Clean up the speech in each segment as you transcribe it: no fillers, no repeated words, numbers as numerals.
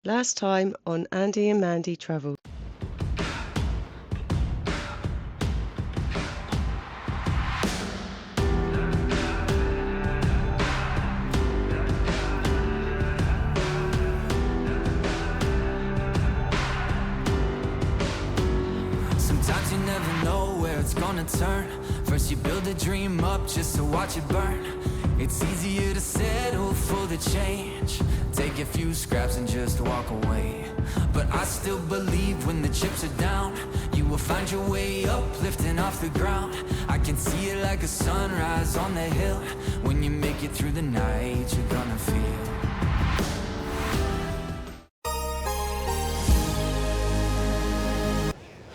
Last time on Andy and Mandy Travel. Sometimes you never know where it's gonna turn. First you build a dream up just to watch it burn. It's easier to settle for the change. Take a few scraps and just walk away. But I still believe when the chips are down, you will find your way up, lifting off the ground. I can see it like a sunrise on the hill. When you make it through the night, you're gonna feel.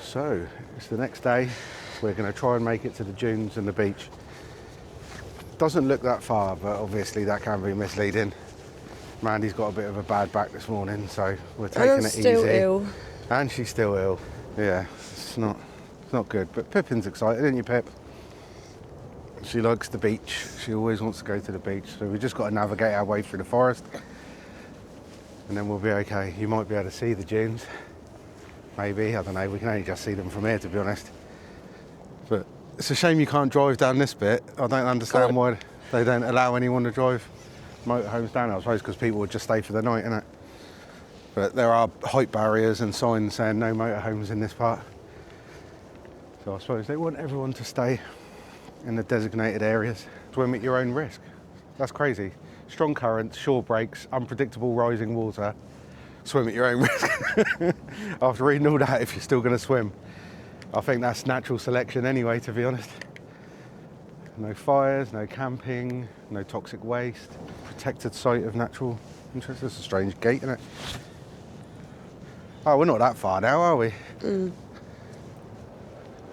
So, it's the next day. We're going to try and make it to the dunes and the beach. Doesn't look that far, but obviously that can be misleading. Mandy's got a bit of a bad back this morning, so we're taking it easy. Still ill. And she's still ill. Yeah, it's not good. But Pippin's excited, isn't you, Pip? She likes the beach. She always wants to go to the beach. So we just got to navigate our way through the forest, and then we'll be okay. You might be able to see the dunes. Maybe, I don't know, we can only just see them from here, to be honest. But it's a shame you can't drive down this bit. I don't understand why they don't allow anyone to drive motorhomes down. I suppose because people would just stay for the night, innit? But there are height barriers and signs saying no motorhomes in this part. So I suppose they want everyone to stay in the designated areas. Swim at your own risk. That's crazy. Strong currents, shore breaks, unpredictable rising water. Swim at your own risk. After reading all that, if you're still going to swim, I think that's natural selection anyway, to be honest. No fires, no camping, no toxic waste, protected site of natural interest. It's a strange gate, isn't it? Oh, we're not that far now, are we?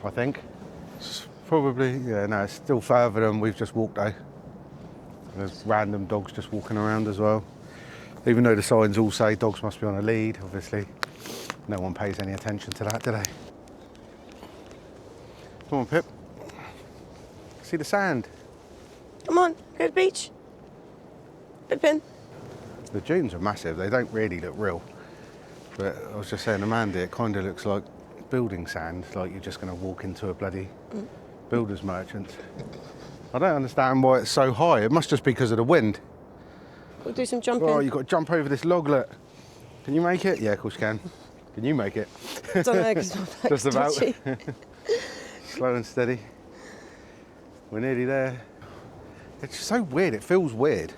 I think. It's probably, yeah, no, it's still further than we've just walked though. There's random dogs just walking around as well. Even though the signs all say dogs must be on a lead, obviously no one pays any attention to that, do they? Come on, Pip. See the sand? Come on, go to the beach. Pippin. The dunes are massive. They don't really look real. But I was just saying to Mandy, it kind of looks like building sand, like you're just going to walk into a bloody builder's merchant. I don't understand why it's so high. It must just be because of the wind. We'll do some jumping. Oh, you've got to jump over this log, look. Can you make it? Yeah, of course you can. Can you make it? I don't know, because my back's Just about. dodgy. Slow and steady. We're nearly there. It's just so weird. It feels weird.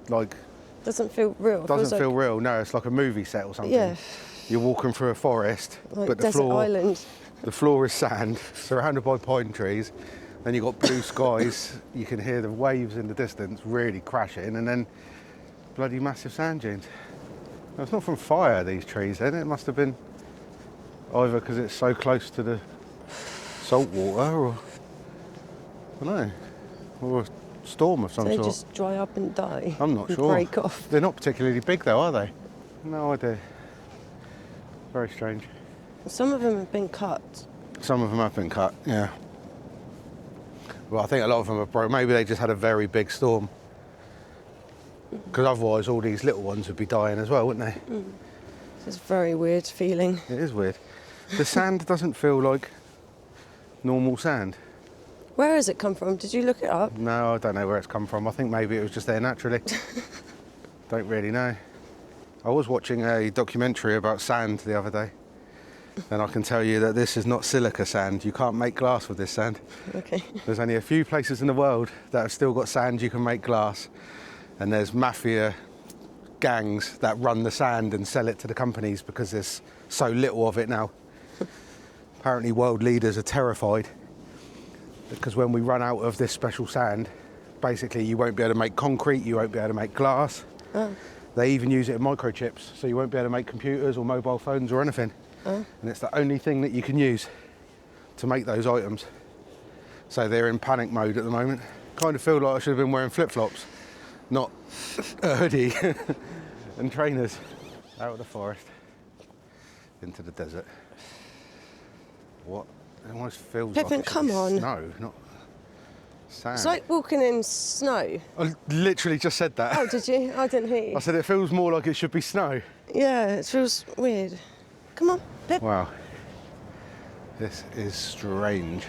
Like, Doesn't feel real. It doesn't feels feel like, real. No, it's like a movie set or something. yeah, You're walking through a forest, like but the desert floor, island. the floor is sand, surrounded by pine trees. Then you've got blue skies. You can hear the waves in the distance really crashing, and then bloody massive sand dunes. No, it's not from fire, these trees, then. It must have been either because it's so close to the salt water, or I don't know, or a storm of some They sort. just dry up and die. I'm not and sure. Break off. They're not particularly big though, are they? No idea. Very strange. Some of them have been cut. Some of them have been cut, yeah. Well, I think a lot of them are broke. Maybe they just had a very big storm. Because otherwise all these little ones would be dying as well, wouldn't they? It's a very weird feeling. It is weird. The sand doesn't feel like normal sand. Where has it come from? Did you look it up? No, I don't know where it's come from. I think maybe it was just there naturally. Don't really know. I was watching a documentary about sand the other day, and I can tell you that this is not silica sand. You can't make glass with this sand. Okay. There's only a few places in the world that have still got sand you can make glass, and there's mafia gangs that run the sand and sell it to the companies because there's so little of it now. Apparently world leaders are terrified because when we run out of this special sand, basically you won't be able to make concrete, you won't be able to make glass. Oh. They even use it in microchips, so you won't be able to make computers or mobile phones or anything. Oh. And it's the only thing that you can use to make those items. So they're in panic mode at the moment. Kind of feel like I should have been wearing flip-flops, not a hoodie and trainers. Out of the forest, into the desert. What? It almost feels Pippin, like it should come be on. snow, not Sand. It's like walking in snow. I literally just said that. Oh, did you? I didn't hear you. I said it feels more like it should be snow. Yeah, it feels weird. Come on, Pip. Wow. This is strange.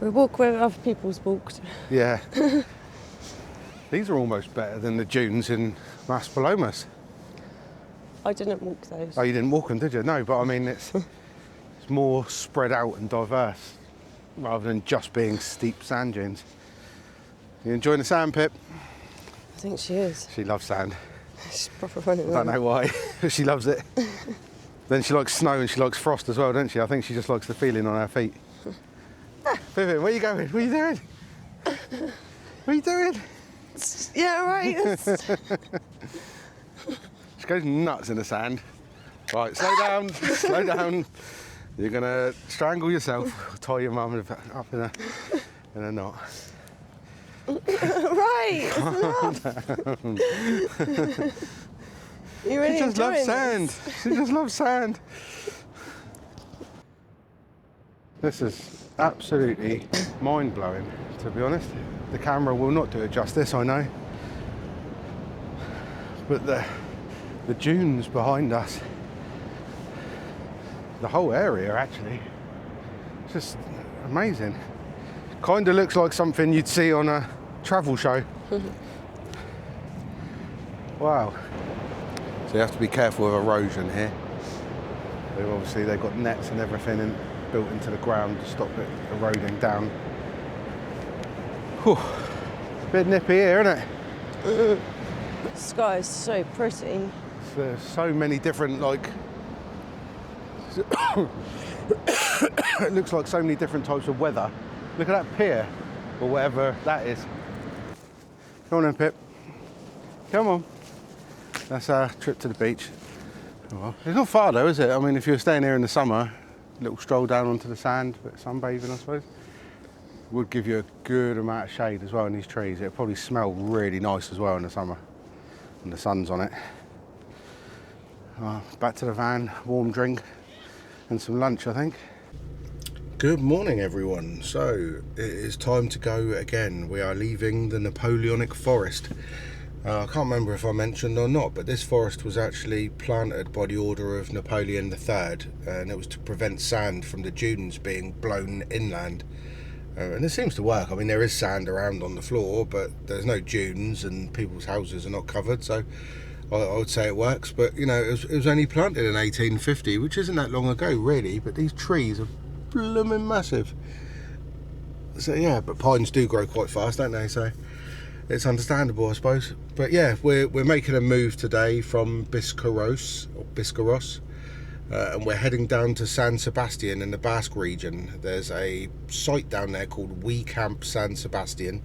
We walk where other people's walked. Yeah. These are almost better than the dunes in Maspalomas. I didn't walk those. Oh, you didn't walk them, did you? No, but I mean, it's more spread out and diverse rather than just being steep sand dunes. You enjoying the sand, Pip? I think she is. She loves sand. She's proper running I around. don't know why. She loves it. Then she likes snow and she likes frost as well, doesn't she? I think she just likes the feeling on her feet. Pippin, where are you going? What are you doing? What are you doing? Yeah, all right. She goes nuts in the sand. Right, slow down, slow down. You're gonna strangle yourself. Tie your mum up in a knot. Right. You really She just loves enjoying sand. this? She just loves sand. This is absolutely mind-blowing, to be honest. The camera will not do it justice, I know. But the dunes behind us, the whole area actually, it's just amazing. Kind of looks like something you'd see on a travel show. Wow. So you have to be careful with erosion here. They've got nets and everything built into the ground to stop it eroding down. Whew. It's a bit nippy here, isn't it? The sky is so pretty. There's so many different, like, it looks like so many different types of weather. Look at that pier, or whatever that is. Come on then, Pip. Come on. That's our trip to the beach. Oh, well, it's not far though, is it? I mean, if you were staying here in the summer, a little stroll down onto the sand, a bit of sunbathing, I suppose. Would give you a good amount of shade as well in these trees. It'll probably smell really nice as well in the summer, and the sun's on it. Back to the van, warm drink and some lunch, I think. Good morning, everyone. So it is time to go again. We are leaving the Napoleonic forest. I can't remember if I mentioned or not, but this forest was actually planted by the order of Napoleon III, and it was to prevent sand from the dunes being blown inland. And it seems to work. I mean, there is sand around on the floor, but there's no dunes and people's houses are not covered, so I would say it works. But, you know, it was only planted in 1850, which isn't that long ago, really, but these trees are blooming massive. So, yeah, but pines do grow quite fast, don't they? So it's understandable, I suppose. But yeah, we're making a move today from Biscarros, and we're heading down to San Sebastian in the Basque region. There's a site down there called We Camp San Sebastian.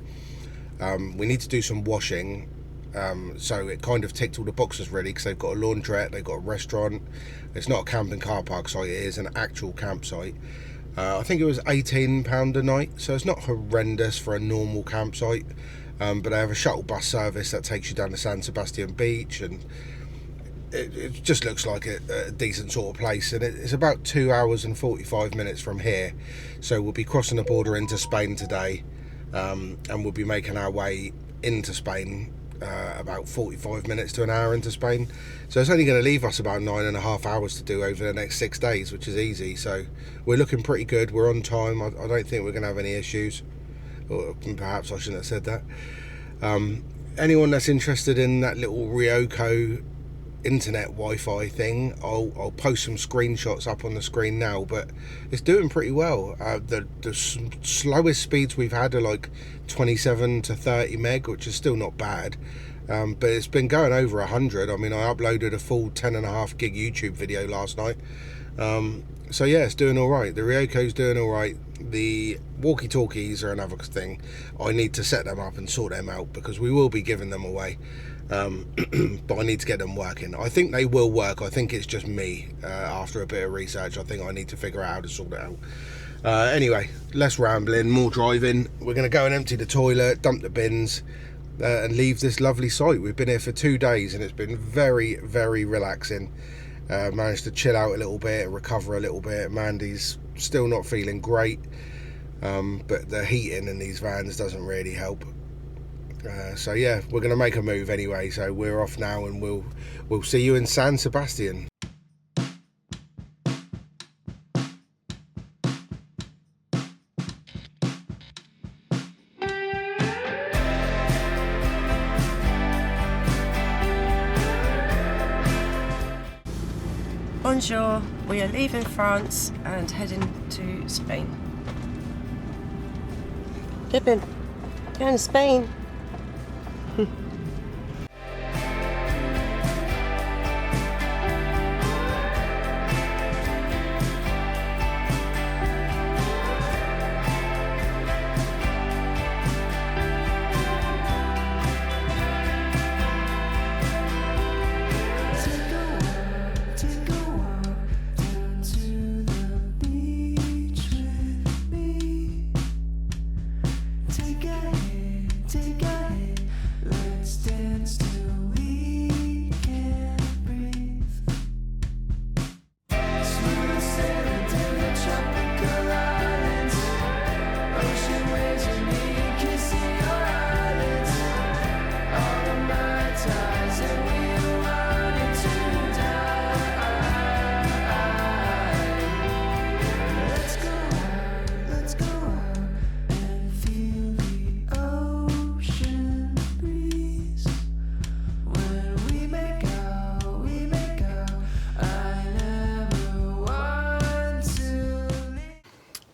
We need to do some washing, so it kind of ticked all the boxes really, because they've got a laundrette, they've got a restaurant. It's not a camping car park site, it is an actual campsite. I think it was £18 a night, so it's not horrendous for a normal campsite. But they have a shuttle bus service that takes you down to San Sebastian beach, and it just looks like a decent sort of place. And it's about 2 hours and 45 minutes from here, so we'll be crossing the border into Spain today, and we'll be making our way into Spain about 45 minutes to an hour into Spain. So it's only going to leave us about 9.5 hours to do over the next 6 days, which is easy. So we're looking pretty good. We're on time. I don't think we're going to have any issues. Or perhaps I shouldn't have said that. Anyone that's interested in that little Ryoko internet Wi-Fi thing, I'll post some screenshots up on the screen now, but it's doing pretty well. The slowest speeds we've had are like 27 to 30 meg, which is still not bad, but it's been going over 100. I mean, I uploaded a full 10.5 gig YouTube video last night. So yeah, it's doing all right. The Ryoko's doing all right. The walkie-talkies are another thing. I need to set them up and sort them out, because we will be giving them away. But I need to get them working. I think they will work. I think it's just me. After a bit of research, I think I need to figure out how to sort it out. Anyway, less rambling, more driving. We're going to go and empty the toilet, dump the bins, and leave this lovely site. We've been here for 2 days, and it's been very, very relaxing. Managed to chill out a little bit, recover a little bit. Mandy's still not feeling great, but the heating in these vans doesn't really help. So yeah, we're going to make a move anyway, so we're off now, and we'll see you in San Sebastian. Bonjour, we are leaving France and heading to Spain. Pippin, going to Spain.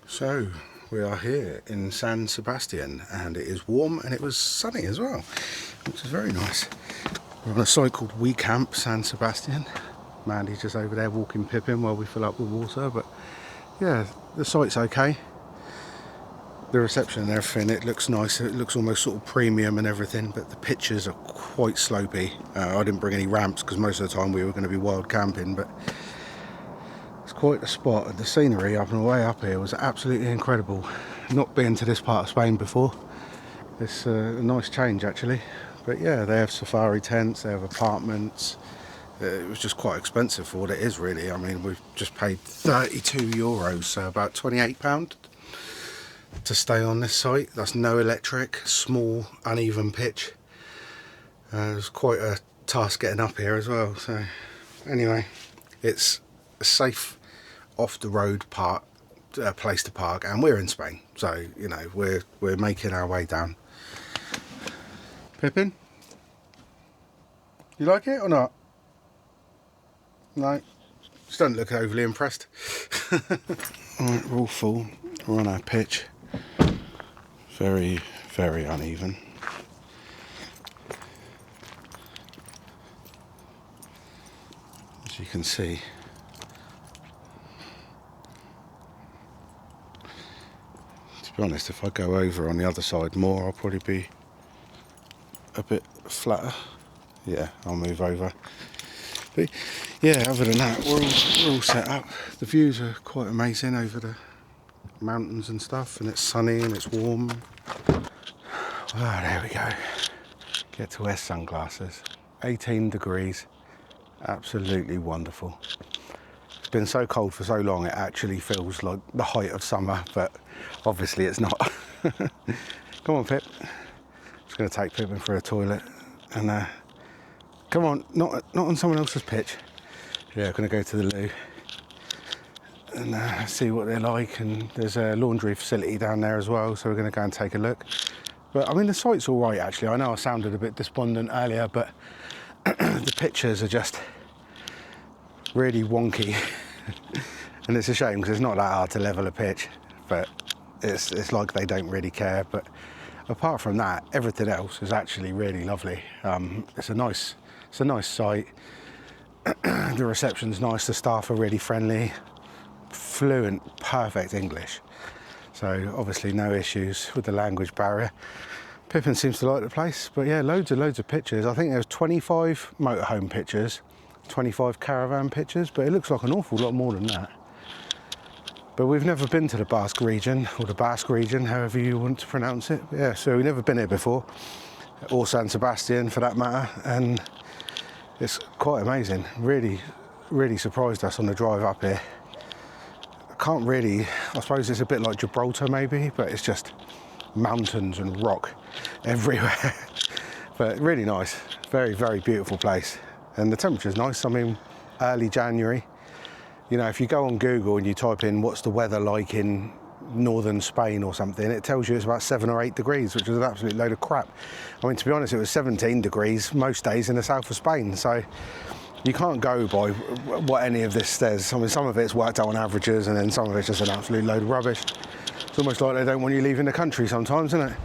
So we are here in San Sebastian, and it is warm and it was sunny as well, which is very nice. We're on a site called We Camp San Sebastian. Mandy's just over there walking Pippin while we fill up with water, but yeah, the site's okay. The reception and everything, it looks nice, it looks almost sort of premium and everything, but the pitches are quite slopey. I didn't bring any ramps because most of the time we were going to be wild camping, but it's quite a spot, and the scenery up and way up here was absolutely incredible. Not been to this part of Spain before. It's a nice change actually. But yeah, they have safari tents, they have apartments. It was just quite expensive for what it is really. I mean, we've just paid €32, so about £28 to stay on this site. That's no electric, small, uneven pitch. It was quite a task getting up here as well. So anyway, it's a safe off the road place to park, and we're in Spain, so you know we're making our way down. Pippin, you like it or not? No, just don't look overly impressed. Alright, we're all full. We're on our pitch. Very, very uneven. As you can see, to be honest, if I go over on the other side more, I'll probably be a bit flatter. Yeah, I'll move over. But yeah, other than that, we're all set up. The views are quite amazing over the mountains and stuff, and it's sunny and it's warm. Ah, there we go. Get to wear sunglasses. 18 degrees. Absolutely wonderful. It's been so cold for so long, it actually feels like the height of summer, but obviously it's not. Come on, Pip. Just going to take Pippin for a toilet, and come on, not on someone else's pitch. Yeah, I'm going to go to the loo and see what they're like, and there's a laundry facility down there as well, so we're going to go and take a look. But I mean, the site's all right actually. I know I sounded a bit despondent earlier, but the pictures are just really wonky. And it's a shame because it's not that hard to level a pitch, but it's like they don't really care. But apart from that, everything else is actually really lovely. It's a nice site. The reception's nice, the staff are really friendly, fluent, perfect English. So obviously no issues with the language barrier. Pippin seems to like the place, but yeah, loads of pictures. I think there's 25 motorhome pictures, 25 caravan pictures, but it looks like an awful lot more than that. But we've never been to the Basque region, or the Basque region, however you want to pronounce it. Yeah, so we've never been here before, or San Sebastian for that matter, and it's quite amazing. Really surprised us on the drive up here. can't really, I suppose it's a bit like Gibraltar maybe, but it's just mountains and rock everywhere. But really nice, very, very beautiful place. And the temperature's nice. I mean, early January. You know, if you go on Google and you type in what's the weather like in northern Spain or something, it tells you it's about 7 or 8 degrees, which is an absolute load of crap. I mean, to be honest, it was 17 degrees most days in the south of Spain. So you can't go by what any of this says. I mean, some of it's worked out on averages, and then some of it's just an absolute load of rubbish. It's almost like they don't want you leaving the country sometimes, isn't it?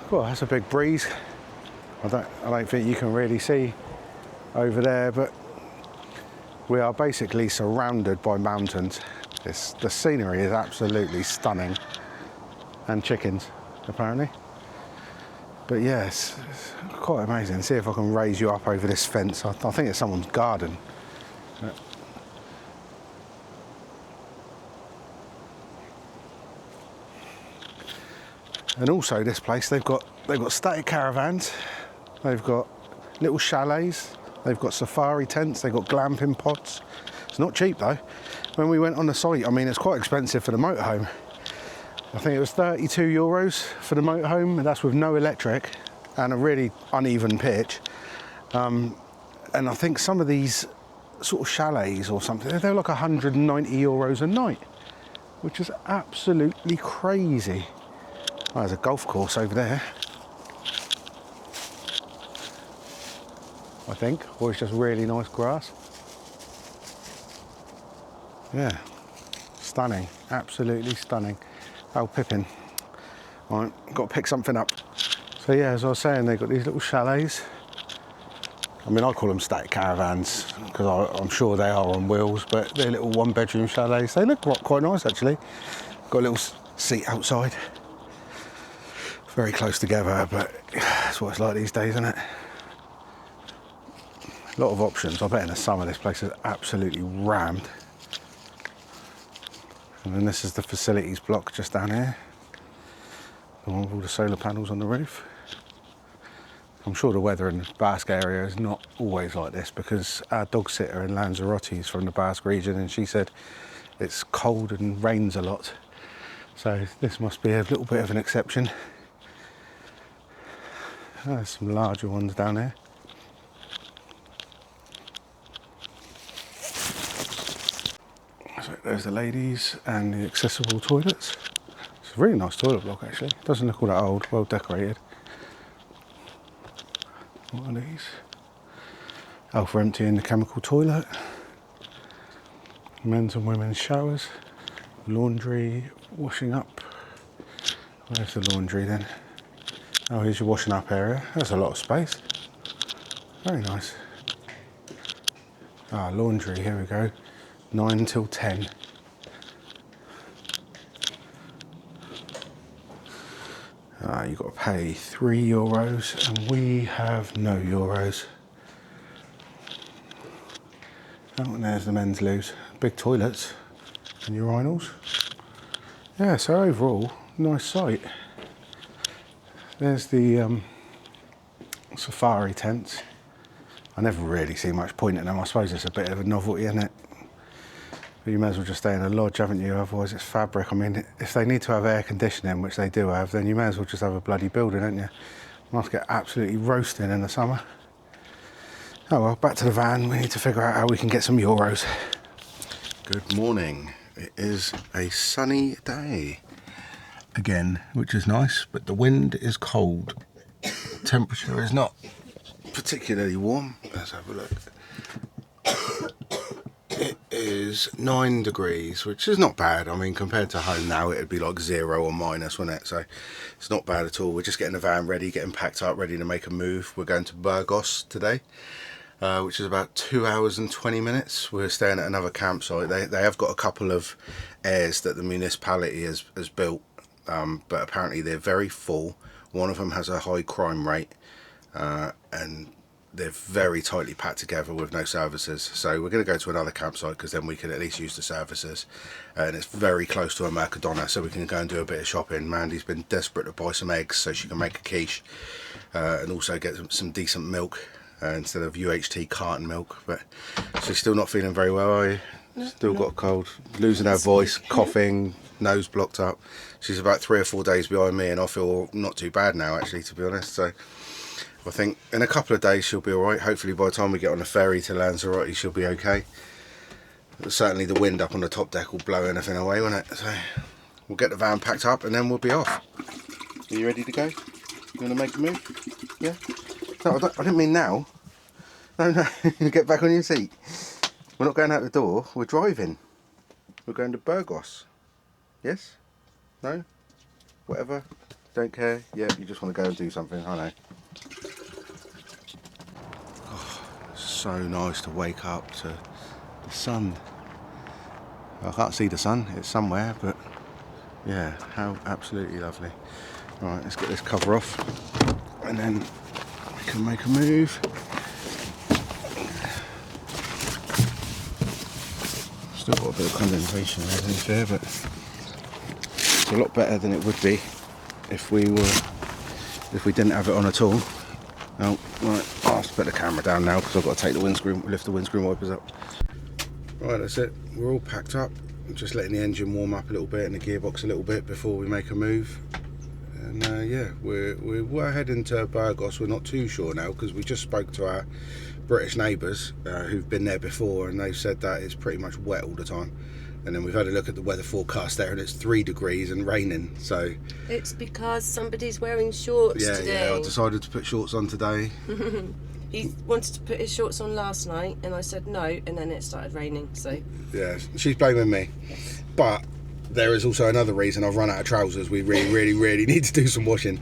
Well, that's a big breeze. I don't think you can really see over there, but we are basically surrounded by mountains. The scenery is absolutely stunning, and chickens apparently. But yes, it's quite amazing. See if I can raise you up over this fence. I think it's someone's garden. And also this place, they've got static caravans, they've got little chalets, they've got safari tents, they've got glamping pods. It's not cheap though. When we went on the site, I mean, it's quite expensive for the motorhome. I think it was 32 euros for the motorhome, and that's with no electric and a really uneven pitch. And I think some of these sort of chalets or something, they're like 190 euros a night, which is absolutely crazy. Oh, there's a golf course over there, I think, or it's just really nice grass. Yeah, stunning, absolutely stunning. Oh, Pippin. All right, got to pick something up. So yeah, as I was saying, they've got these little chalets. I mean, I call them static caravans because I'm sure they are on wheels, but they're little one-bedroom chalets. They look quite nice actually. Got a little seat outside. Very close together, but that's what it's like these days, isn't it? A lot of options. I bet in the summer this place is absolutely rammed. And then this is the facilities block just down here. The one with all the solar panels on the roof. I'm sure the weather in the Basque area is not always like this, because our dog sitter in Lanzarote is from the Basque region, and she said it's cold and rains a lot. So this must be a little bit of an exception. There's some larger ones down here. So there's the ladies and the accessible toilets. It's a really nice toilet block actually. Doesn't look all that old, well decorated. What are these? Oh, for emptying the chemical toilet. Men's and women's showers. Laundry, washing up. Where's the laundry then? Oh, here's your washing up area. That's a lot of space. Very nice. Ah, laundry, here we go. 9 till 10. You've got to pay €3, and we have no euros. Oh, and there's the men's loos. Big toilets and urinals. Yeah, so overall, nice site. There's the safari tents. I never really see much point in them. I suppose it's a bit of a novelty, isn't it? But you may as well just stay in a lodge, haven't you? Otherwise it's fabric. I mean, if they need to have air conditioning, which they do have, then you may as well just have a bloody building, don't you? You must get absolutely roasting in the summer. Oh well, back to the van. We need to figure out how we can get some euros. Good morning. It is a sunny day again, which is nice, but the wind is cold. Temperature is not particularly warm. Let's have a look. It is 9 degrees, which is not bad. I mean, compared to home now, it'd be like 0 or minus, wouldn't it? So it's not bad at all. We're just getting the van ready, getting packed up, ready to make a move. We're going to Burgos today, which is about 2 hours and 20 minutes. We're staying at another campsite. They have got a couple of airs that the municipality has built, but apparently they're very full. One of them has a high crime rate, and they're very tightly packed together with no services. So we're going to go to another campsite because then we can at least use the services, and it's very close to a Mercadona, so we can go and do a bit of shopping. Mandy's been desperate to buy some eggs so she can make a quiche, and also get some decent milk instead of UHT carton milk. But she's still not feeling very well, are you? Still got a cold. Losing her voice, coughing, nose blocked up. She's about 3 or 4 days behind me, and I feel not too bad now, actually, to be honest. So I think in a couple of days she'll be alright. Hopefully by the time we get on the ferry to Lanzarote she'll be okay. But certainly the wind up on the top deck will blow anything away, won't it? So we'll get the van packed up and then we'll be off. Are you ready to go? You want to make a move? Yeah? No, I didn't mean now. No, get back on your seat. We're not going out the door, we're driving. We're going to Burgos. Yes? No? Whatever? Don't care? Yeah, you just want to go and do something, I know. Oh, so nice to wake up to the sun. I can't see the sun, it's somewhere, but yeah, how absolutely lovely. Right, let's get this cover off and then we can make a move. Still got a bit of condensation underneath there, but it's a lot better than it would be if we didn't have it on at all. Oh, right, I'll have to put the camera down now because I've got to take the windscreen, lift the windscreen wipers up. Right, that's it. We're all packed up. I'm just letting the engine warm up a little bit and the gearbox a little bit before we make a move. And yeah, we're heading to Burgos. We're not too sure now because we just spoke to our British neighbours who've been there before, and they've said that it's pretty much wet all the time. And then we've had a look at the weather forecast there, and it's 3 degrees and raining. So It's because somebody's wearing shorts today. Yeah, I decided to put shorts on today. He wanted to put his shorts on last night, and I said no, and then it started raining. So Yeah, she's blaming me. But there is also another reason. I've run out of trousers. We really need to do some washing.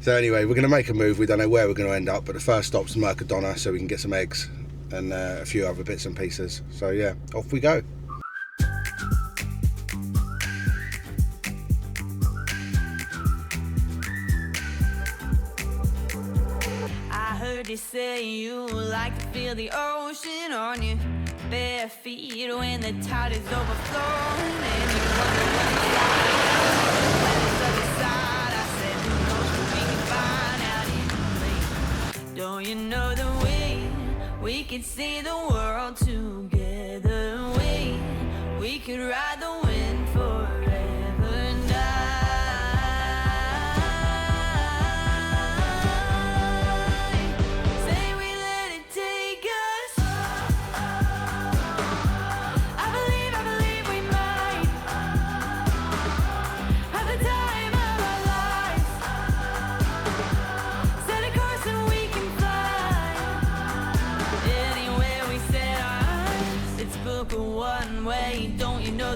So anyway, we're going to make a move. We don't know where we're going to end up, but the first stop's Mercadona, so we can get some eggs and a few other bits and pieces. So yeah, off we go. I heard you say you like to feel the ocean on your bare feet when the tide is overflowing and you wonder what's the other side. I said, who knows what we can find out in the lake. Don't you know that we could see the world together? We could ride the wind forever and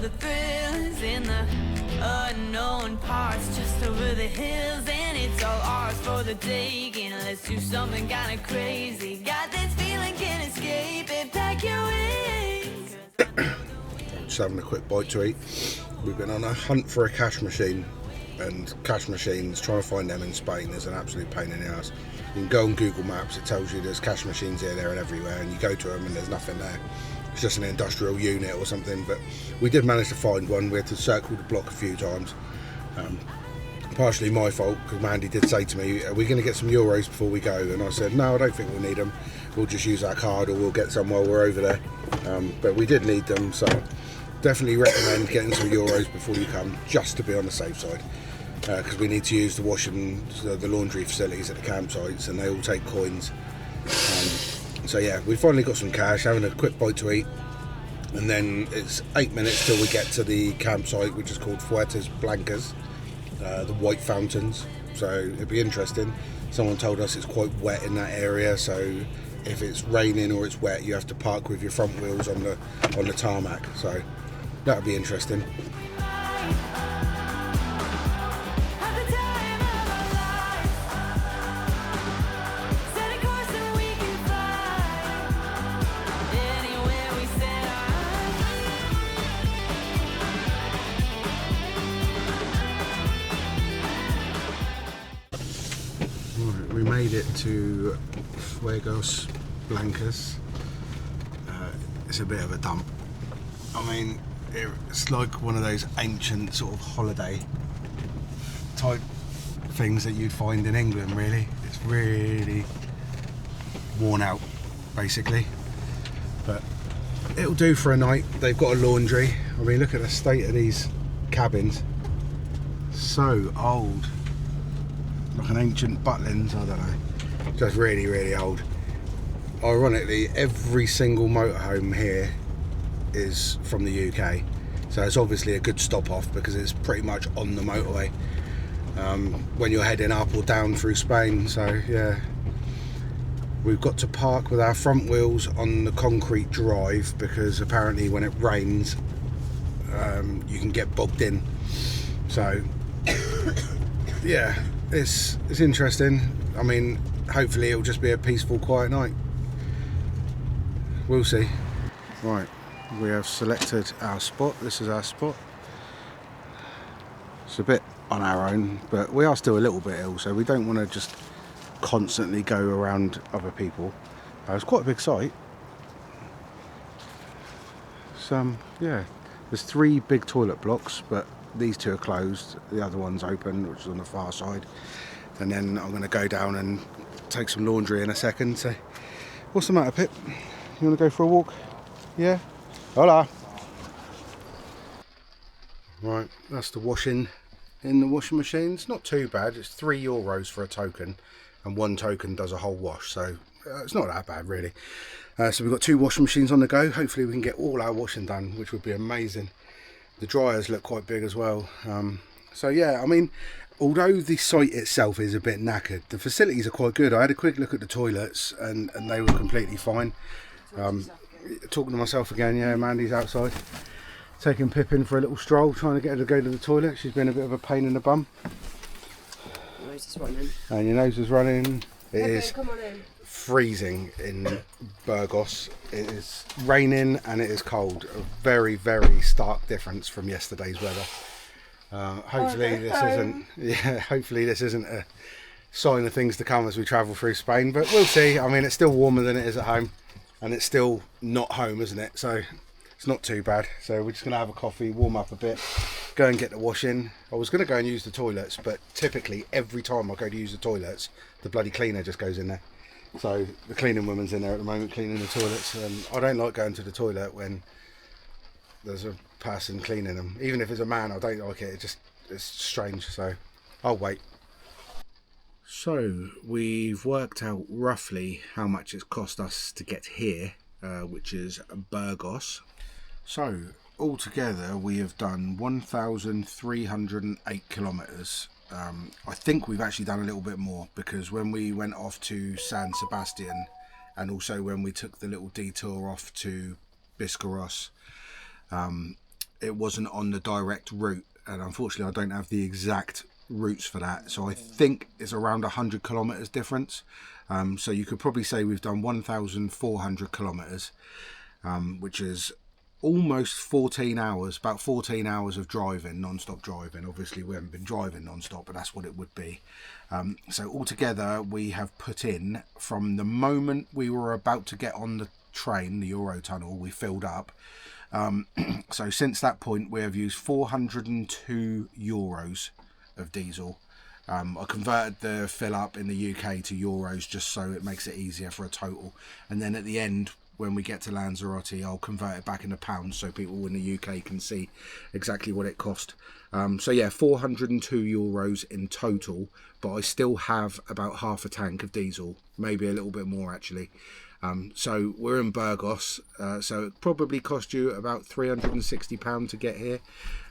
the thrill is in the unknown parts, just over the hills, and it's all ours for the taking. Let's do something kind of crazy. Got this feeling, can't escape it. Pack your wings. Just having a quick bite to eat. We've been on a hunt for a cash machine, and cash machines, trying to find them in Spain is an absolute pain in the ass. You can go on Google Maps, it tells you there's cash machines here, there and everywhere, and you go to them and there's nothing there. It's just an industrial unit or something, but we did manage to find one. We had to circle the block a few times. Partially my fault, because Mandy did say to me, are we going to get some euros before we go? And I said, no, I don't think we'll need them. We'll just use our card, or we'll get some while we're over there. But we did need them, so definitely recommend getting some euros before you come, just to be on the safe side. Because we need to use the washing, the laundry facilities at the campsites, and they all take coins. So yeah, we finally got some cash, having a quick bite to eat, and then it's 8 minutes till we get to the campsite, which is called Fuertes Blancas, the White Fountains. So it'll be interesting. Someone told us it's quite wet in that area, so if it's raining or it's wet, you have to park with your front wheels on the tarmac. So that'll be interesting. We made it to Fuertes Blancas. It's a bit of a dump. I mean, it's like one of those ancient sort of holiday type things that you'd find in England, really. It's really worn out, basically. But it'll do for a night. They've got a laundry. I mean, look at the state of these cabins. So old. Like an ancient Butlins, I don't know. Just really, really old. Ironically, every single motorhome here is from the UK. So it's obviously a good stop off because it's pretty much on the motorway when you're heading up or down through Spain. So yeah, we've got to park with our front wheels on the concrete drive because apparently when it rains you can get bogged in. So yeah, it's interesting. I mean, hopefully it'll just be a peaceful, quiet night. We'll see. Right, we have selected our spot. This is our spot. It's a bit on our own, but we are still a little bit ill, so we don't want to just constantly go around other people. It's quite a big site. Yeah, there's 3 big toilet blocks, but these 2 are closed. The other one's open, which is on the far side. And then I'm going to go down and take some laundry in a second. So, what's the matter, Pip? You want to go for a walk? Yeah? Hola! Right, that's the washing in the washing machine. It's not too bad. It's €3 for a token, and 1 token does a whole wash. So, it's not that bad, really. So we've got 2 washing machines on the go. Hopefully we can get all our washing done, which would be amazing. The dryers look quite big as well. So yeah, I mean, although the site itself is a bit knackered, the facilities are quite good. I had a quick look at the toilets and they were completely fine. Talking to myself again, yeah, Mandy's outside taking Pippin for a little stroll, trying to get her to go to the toilet. She's been a bit of a pain in the bum. Your nose is running. And your nose is running. It is Come on in. freezing in Burgos. It is raining and it is cold. A very, very stark difference from yesterday's weather. Hopefully this isn't a sign of things to come as we travel through Spain, but we'll see. I mean, it's still warmer than it is at home, and it's still not home, isn't it? So it's not too bad. So we're just gonna have a coffee, warm up a bit, go and get the wash in. I was gonna go and use the toilets, but typically every time I go to use the toilets, the bloody cleaner just goes in there. So the cleaning woman's in there at the moment cleaning the toilets, and I don't like going to the toilet when there's a person cleaning them. Even if it's a man, I don't like it. It's strange. So I'll wait. So we've worked out roughly how much it's cost us to get here, which is Burgos. So altogether we have done 1,308 kilometres. I think we've actually done a little bit more, because when we went off to San Sebastian and also when we took the little detour off to Basque, it wasn't on the direct route, and unfortunately I don't have the exact routes for that, so I think it's around 100 kilometres difference. So you could probably say we've done 1,400 kilometres, which is almost 14 hours, about 14 hours of driving, non-stop driving. Obviously we haven't been driving non-stop, but that's what it would be. So altogether we have put in, from the moment we were about to get on the train, the Eurotunnel, we filled up. So since that point we have used €402 of diesel. I converted the fill up in the UK to euros just so it makes it easier for a total, and then at the end when we get to Lanzarote I'll convert it back into pounds so people in the UK can see exactly what it cost. So yeah, €402 in total, but I still have about half a tank of diesel, maybe a little bit more actually. So we're in Burgos, so it probably cost you about £360 to get here,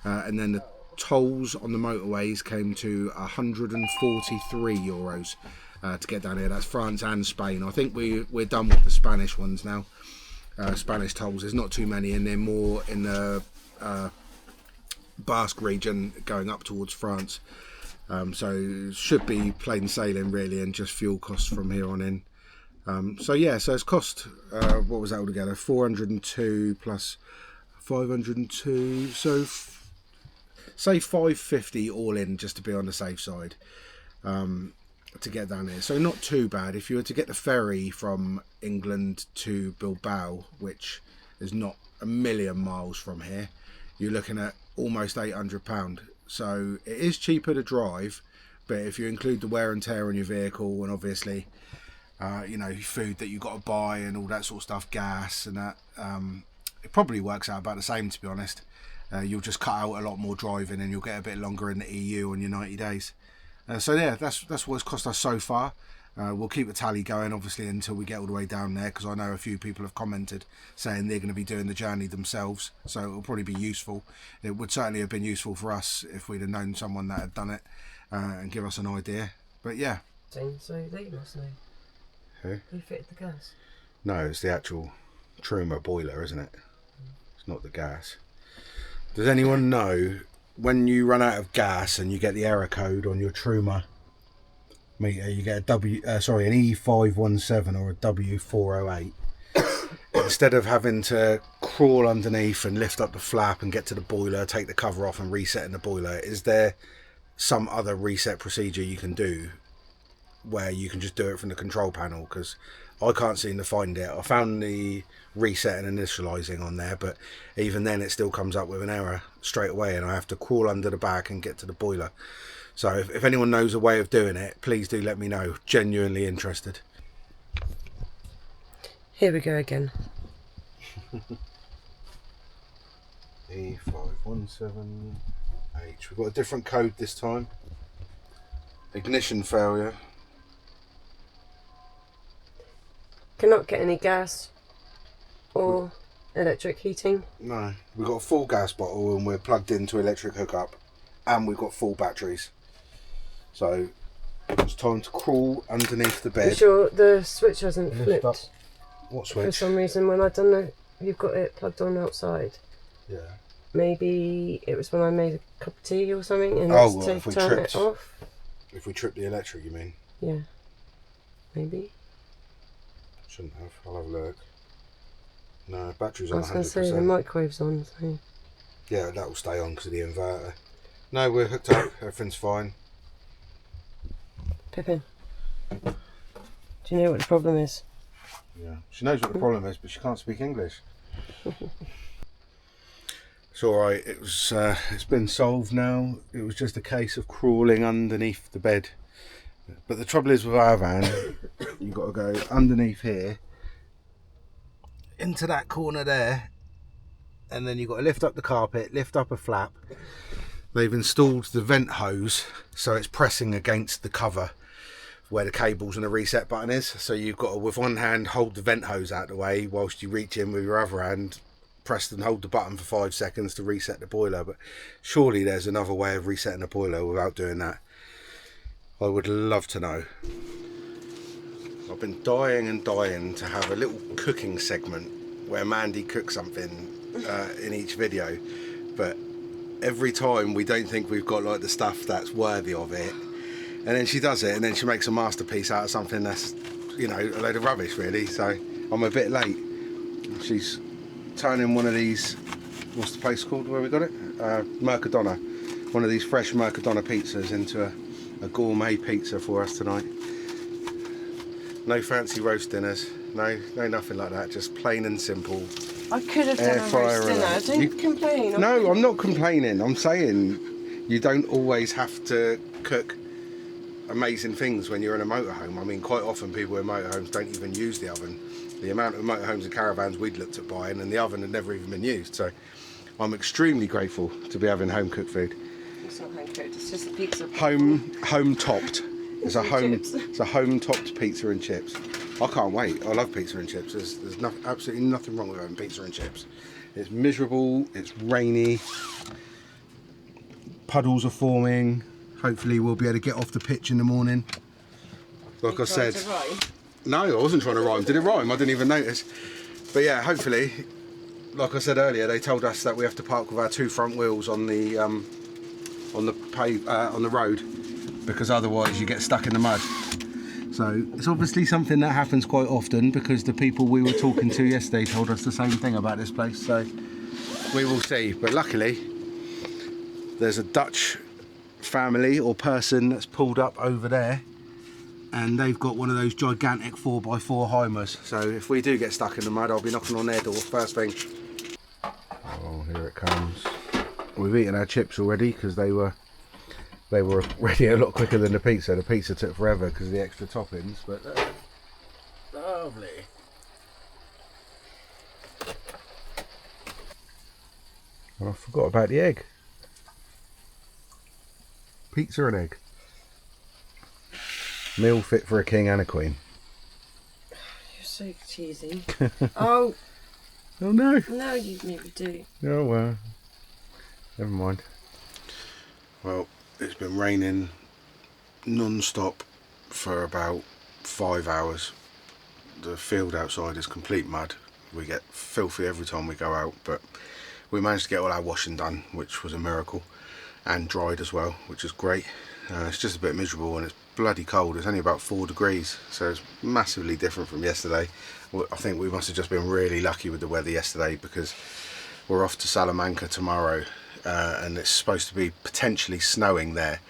and then the tolls on the motorways came to €143 to get down here. That's France and Spain. I think we're done with the Spanish ones now. Spanish tolls, there's not too many, and they're more in the Basque region going up towards France. So should be plain sailing really, and just fuel costs from here on in. So yeah, so it's cost, what was that altogether? 402 plus 502, so say 550 all in, just to be on the safe side, to get down here. So not too bad. If you were to get the ferry from England to Bilbao, which is not a million miles from here, you're looking at almost £800. So it is cheaper to drive, but if you include the wear and tear on your vehicle, and obviously you know, food that you've got to buy and all that sort of stuff, gas and that, it probably works out about the same, to be honest. You'll just cut out a lot more driving and you'll get a bit longer in the EU on your 90 days. So yeah, that's what it's cost us so far. We'll keep the tally going, obviously, until we get all the way down there, because I know a few people have commented saying they're going to be doing the journey themselves, so it'll probably be useful. It would certainly have been useful for us if we'd have known someone that had done it and give us an idea. But yeah. So they must know. Who fitted the gas? No, it's the actual Truma boiler, isn't it? It's not the gas. Does anyone know when you run out of gas and you get the error code on your Truma meter, you get a an E517 or a W408. Instead of having to crawl underneath and lift up the flap and get to the boiler, take the cover off and reset in the boiler, is there some other reset procedure you can do where you can just do it from the control panel? Because I can't seem to find it. I found the reset and initializing on there, but even then it still comes up with an error straight away and I have to crawl under the back and get to the boiler. So if anyone knows a way of doing it, please do let me know. Genuinely interested. Here we go again. E517H. We've got a different code this time. Ignition failure. Cannot get any gas or electric heating. No, we've got a full gas bottle and we're plugged into electric hookup and we've got full batteries. So it's time to crawl underneath the bed. You sure the switch hasn't Lift up. flipped? What switch? For some reason when I've done the, you've got it plugged on outside. Yeah. Maybe it was when I made a cup of tea or something and Oh, it's well, to if we turn tripped. it off. If we trip the electric, you mean? Yeah, maybe. Shouldn't have. I'll have a look. No, battery's I on was going 100%. to say the microwave's on. So. Yeah, that will stay on because of the inverter. No, we're hooked up. Everything's fine. Pippin, do you know what the problem is? Yeah, she knows what the problem is, but she can't speak English. It's all right. It was. It's been solved now. It was just a case of crawling underneath the bed. But the trouble is with our van, you've got to go underneath here, into that corner there, and then you've got to lift up the carpet, lift up a flap. They've installed the vent hose, so it's pressing against the cover where the cables and the reset button is. So you've got to, with one hand, hold the vent hose out of the way whilst you reach in with your other hand, press and hold the button for 5 seconds to reset the boiler. But surely there's another way of resetting the boiler without doing that. I would love to know. I've been dying and dying to have a little cooking segment where Mandy cooks something in each video, but every time we don't think we've got like the stuff that's worthy of it, and then she does it and then she makes a masterpiece out of something that's, you know, a load of rubbish really. So I'm a bit late. She's turning one of these, what's the place called where we got it? Mercadona. One of these fresh Mercadona pizzas into a gourmet pizza for us tonight. No fancy roast dinners, no nothing like that, just plain and simple. I could have done a roast dinner. Don't complain. No, I'm not complaining. I'm saying you don't always have to cook amazing things when you're in a motorhome. I mean, quite often people in motorhomes don't even use the oven. The amount of motorhomes and caravans we'd looked at buying, and the oven had never even been used. So I'm extremely grateful to be having home cooked food. It's not home cooked. It's just a pizza. Home topped. It's a Chips. home topped pizza and chips. I can't wait. I love pizza and chips. There's absolutely nothing wrong with having pizza and chips. It's miserable. It's rainy. Puddles are forming. Hopefully we'll be able to get off the pitch in the morning. Like I said. No, I wasn't trying to rhyme. Did it rhyme? I didn't even notice. But yeah, hopefully, like I said earlier, they told us that we have to park with our 2 front wheels on the road, because otherwise you get stuck in the mud. So it's obviously something that happens quite often, because the people we were talking to yesterday told us the same thing about this place. So we will see. But luckily, there's a Dutch family or person that's pulled up over there, and they've got one of those gigantic 4x4 Heimers. So if we do get stuck in the mud, I'll be knocking on their door first thing. Oh, here it comes. We've eaten our chips already because they were ready a lot quicker than the pizza. The pizza took forever because of the extra toppings, but lovely. I forgot about the egg. Pizza and egg. Meal fit for a king and a queen. You're so cheesy. Oh. Oh no. No, you maybe do. Oh well. Never mind. Well, it's been raining non-stop for about 5 hours. The field outside is complete mud. We get filthy every time we go out, but we managed to get all our washing done, which was a miracle, and dried as well, which is great. It's just a bit miserable and it's bloody cold. It's only about 4 degrees, so it's massively different from yesterday. I think we must have just been really lucky with the weather yesterday, because we're off to Salamanca tomorrow, and it's supposed to be potentially snowing there.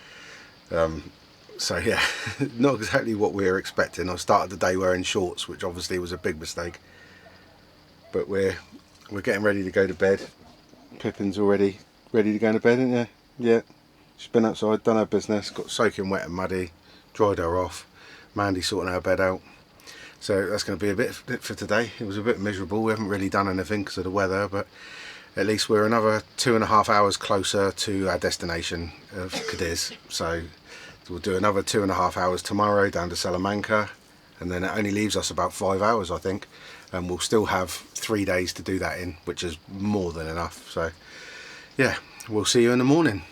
So yeah, not exactly what we were expecting. I started the day wearing shorts, which obviously was a big mistake. But we're getting ready to go to bed. Pippin's already ready to go to bed, isn't you? Yeah. She's been outside, done her business, got soaking wet and muddy, dried her off. Mandy sorting her bed out. So that's going to be a bit for today. It was a bit miserable. We haven't really done anything because of the weather, but at least we're another 2.5 hours closer to our destination of Cadiz. So we'll do another 2.5 hours tomorrow down to Salamanca, and then it only leaves us about 5 hours, I think, and we'll still have 3 days to do that in, which is more than enough. So yeah, we'll see you in the morning.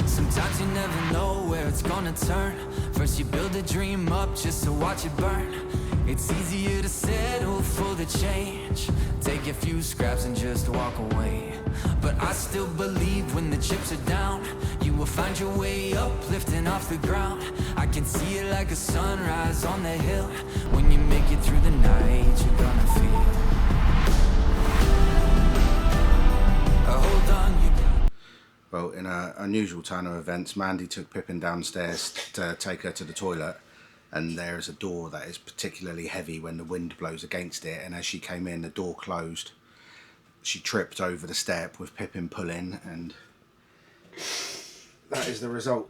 Sometimes you never know where it's gonna turn. First you build a dream up just to watch it burn. It's easier to settle for the change. Take a few scraps and just walk away. But I still believe when the chips are down, you will find your way up, lifting off the ground. I can see it like a sunrise on the hill. When you make it through the night, you're gonna feel. Hold on, you. Well, in an unusual turn of events, Mandy took Pippin downstairs to take her to the toilet, and there is a door that is particularly heavy when the wind blows against it, and as she came in, the door closed. She tripped over the step with Pippin pulling, and that is the result.